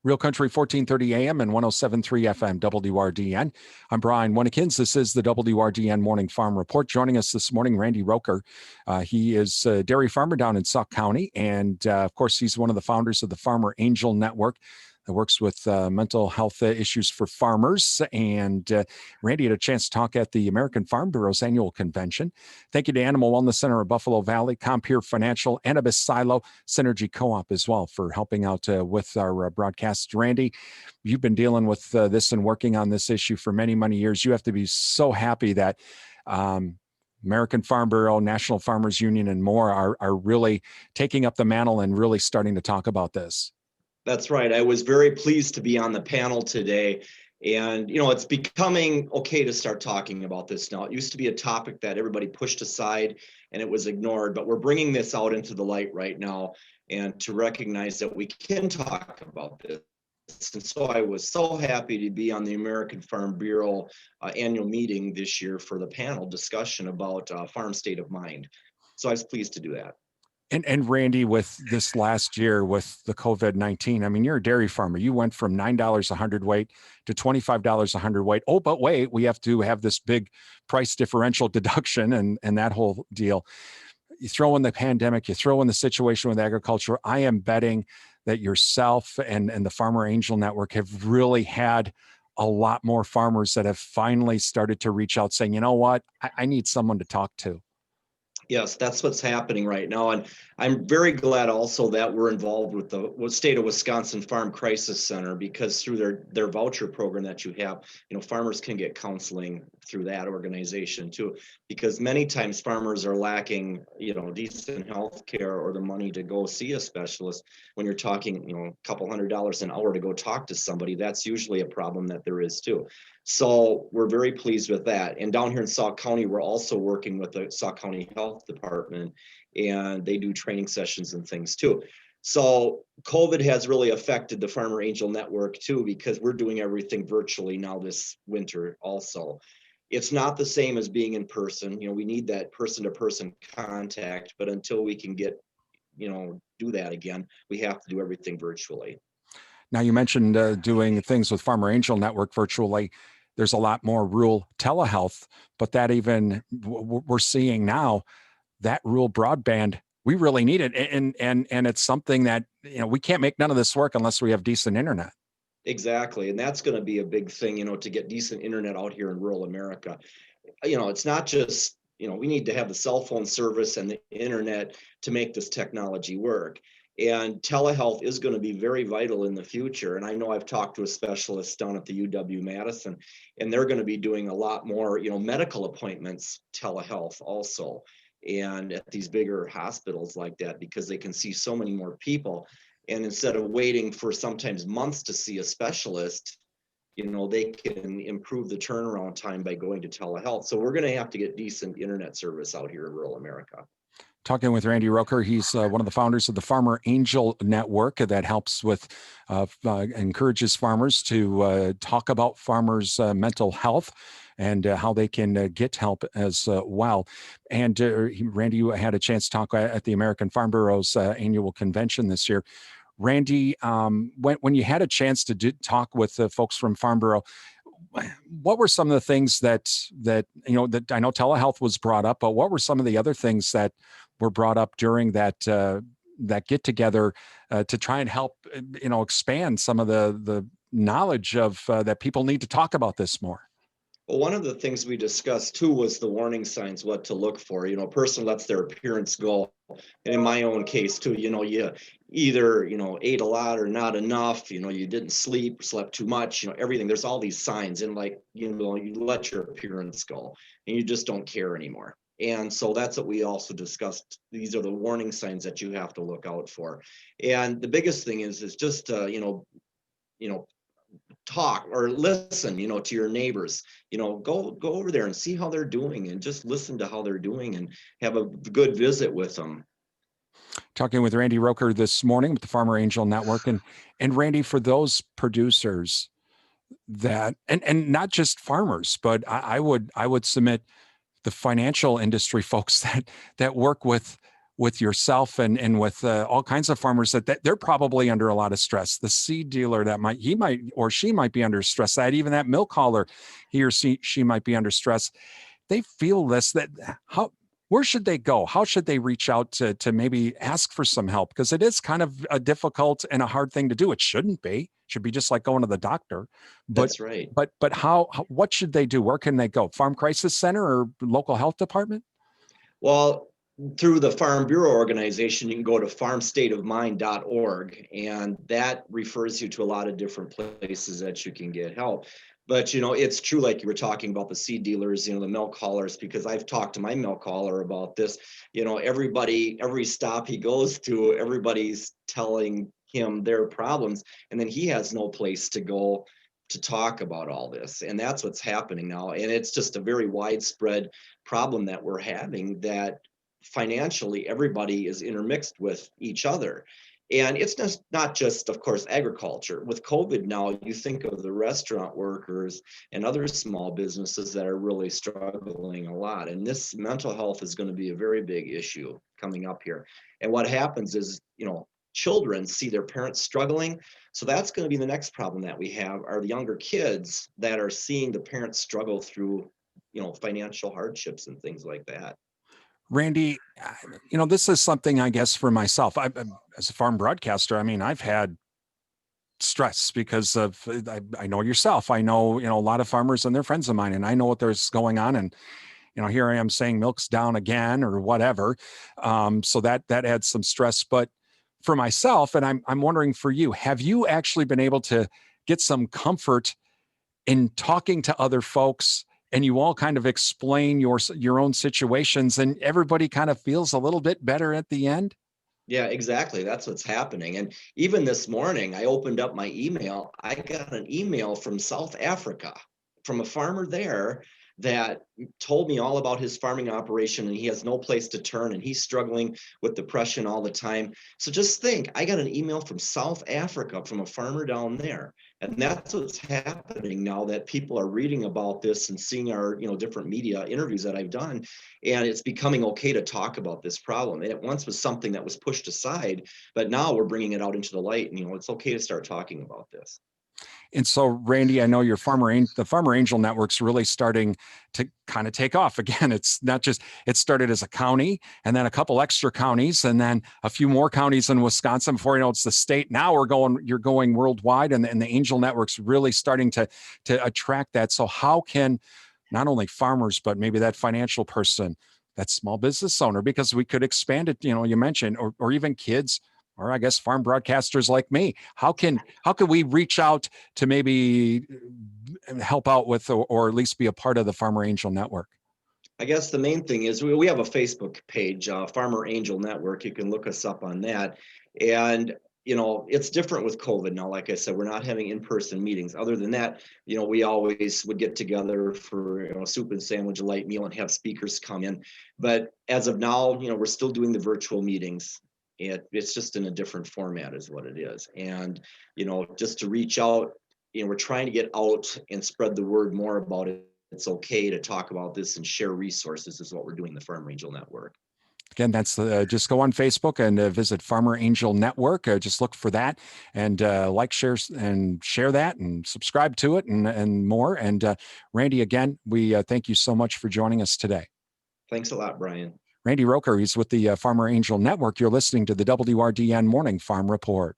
Real Country 1430 AM and 107.3 FM WRDN. I'm Brian Winnekins. This is the WRDN Morning Farm Report. Joining us this morning, Randy Roecker. He is a dairy farmer down in Sauk County. And of course, he's one of the founders of the Farmer Angel Network that works with mental health issues for farmers. And Randy had a chance to talk at the American Farm Bureau's annual convention. Thank you to Animal Wellness Center of Buffalo Valley, Compeer Financial, Annabis Silo, Synergy Co-op as well for helping out with our broadcast. Randy, you've been dealing with this and working on this issue for many, many years. You have to be so happy that American Farm Bureau, National Farmers Union, and more are really taking up the mantle and really starting to talk about this. That's right. I was very pleased to be on the panel today. And, it's becoming okay to start talking about this now. It used to be a topic that everybody pushed aside and it was ignored, but we're bringing this out into the light right now and to recognize that we can talk about this. And so I was so happy to be on the American Farm Bureau annual meeting this year for the panel discussion about farm state of mind. So I was pleased to do that. And Randy, with this last year with the COVID-19, I mean, you're a dairy farmer. You went from $9 a hundredweight to $25 a hundredweight. Oh, but wait, we have to have this big price differential deduction and that whole deal. You throw in the pandemic, you throw in the situation with agriculture. I am betting that yourself and the Farmer Angel Network have really had a lot more farmers that have finally started to reach out saying, you know what, I need someone to talk to. Yes, that's what's happening right now. And I'm very glad also that we're involved with the state of Wisconsin Farm Crisis Center, because through their voucher program that you have, farmers can get counseling through that organization too, because many times farmers are lacking, decent health care or the money to go see a specialist. When you're talking, a couple $100 an hour to go talk to somebody, that's usually a problem that there is too. So we're very pleased with that. And down here in Sauk County, we're also working with the Sauk County Health Department, and they do training sessions and things too. So COVID has really affected the Farmer Angel Network too, because we're doing everything virtually now this winter also. It's not the same as being in person. We need that person-to-person contact, but until we can get, do that again, we have to do everything virtually. Now, you mentioned doing things with Farmer Angel Network virtually. There's a lot more rural telehealth, but that even we're seeing now that rural broadband, we really need it. And it's something that, we can't make none of this work unless we have decent internet. Exactly. And that's going to be a big thing, to get decent internet out here in rural America. It's not just, we need to have the cell phone service and the internet to make this technology work. And telehealth is going to be very vital in the future. And I know I've talked to a specialist down at the UW-Madison, and they're going to be doing a lot more, medical appointments, telehealth also, and at these bigger hospitals like that, because they can see so many more people. And instead of waiting for sometimes months to see a specialist, they can improve the turnaround time by going to telehealth. So we're going to have to get decent internet service out here in rural America. Talking with Randy Roecker. He's one of the founders of the Farmer Angel Network that helps with, encourages farmers to talk about farmers' mental health and how they can get help as well. And Randy, you had a chance to talk at the American Farm Bureau's annual convention this year. Randy, when you had a chance to talk with folks from Farm Bureau, what were some of the things that I know telehealth was brought up, but what were some of the other things that were brought up during that get together to try and help expand some of the knowledge of that people need to talk about this more? Well, one of the things we discussed too was the warning signs, what to look for. A person lets their appearance go. And in my own case too, you either, ate a lot or not enough, you didn't sleep, slept too much, everything. There's all these signs, and you let your appearance go and you just don't care anymore. And so that's what we also discussed. These are the warning signs that you have to look out for. And the biggest thing is just, talk or listen, to your neighbors, go over there and see how they're doing and just listen to how they're doing and have a good visit with them. Talking with Randy Roecker this morning with the Farmer Angel Network. And Randy, for those producers that, and not just farmers, but I would submit the financial industry folks that work with with yourself and with all kinds of farmers that they're probably under a lot of stress. The seed dealer he might or she might be under stress. That even that milk hauler, he or she might be under stress. They feel this. That how where should they go? How should they reach out to maybe ask for some help? Because it is kind of a difficult and a hard thing to do. It shouldn't be. It should be just like going to the doctor. But That's right. but how what should they do? Where can they go? Farm Crisis Center or local health department? Well, through the Farm Bureau organization, you can go to farmstateofmind.org, and that refers you to a lot of different places that you can get help. But it's true, like you were talking about the seed dealers, the milk haulers, because I've talked to my milk hauler about this. Everybody, every stop he goes to, everybody's telling him their problems, and then he has no place to go to talk about all this. And that's what's happening now. And it's just a very widespread problem that we're having, that financially everybody is intermixed with each other. And it's not just, of course, agriculture. With COVID now, you think of the restaurant workers and other small businesses that are really struggling a lot. And this mental health is going to be a very big issue coming up here. And what happens is, children see their parents struggling. So that's going to be the next problem that we have, are the younger kids that are seeing the parents struggle through, financial hardships and things like that. Randy, this is something I guess for myself. As a farm broadcaster, I mean, I've had stress because of I know yourself. I know a lot of farmers and they're friends of mine, and I know what there's going on. And here I am saying milk's down again or whatever. So that adds some stress. But for myself, and I'm wondering for you, have you actually been able to get some comfort in talking to other folks, and you all kind of explain your own situations, and everybody kind of feels a little bit better at the end? Yeah, exactly. That's what's happening. And even this morning, I opened up my email. I got an email from South Africa, from a farmer there, that told me all about his farming operation, and he has no place to turn, and he's struggling with depression all the time. So just think, I got an email from South Africa from a farmer down there. And that's what's happening now, that people are reading about this and seeing our, different media interviews that I've done. And it's becoming okay to talk about this problem. And it once was something that was pushed aside, but now we're bringing it out into the light, and, it's okay to start talking about this. And so, Randy, I know the Farmer Angel Network's really starting to kind of take off again. It's not just, it started as a county, and then a couple extra counties, and then a few more counties in Wisconsin before it's the state. Now you're going worldwide, and the Angel Network's really starting to attract that. So how can not only farmers, but maybe that financial person, that small business owner, because we could expand it, you mentioned, or even kids, or I guess farm broadcasters like me. How can we reach out to maybe help out with, or at least be a part of the Farmer Angel Network? I guess the main thing is we have a Facebook page, Farmer Angel Network. You can look us up on that. And, it's different with COVID now. Like I said, we're not having in-person meetings. Other than that, we always would get together for, soup and sandwich, a light meal, and have speakers come in. But as of now, we're still doing the virtual meetings. It's just in a different format is what it is. And, just to reach out, we're trying to get out and spread the word more about it. It's okay to talk about this and share resources is what we're doing in the Farm Angel Network. Again, that's just go on Facebook and visit Farmer Angel Network. Just look for that and like, share, and share that, and subscribe to it, and more. And Randy, again, we thank you so much for joining us today. Thanks a lot, Brian. Randy Roecker, he's with the Farmer Angel Network. You're listening to the WRDN Morning Farm Report.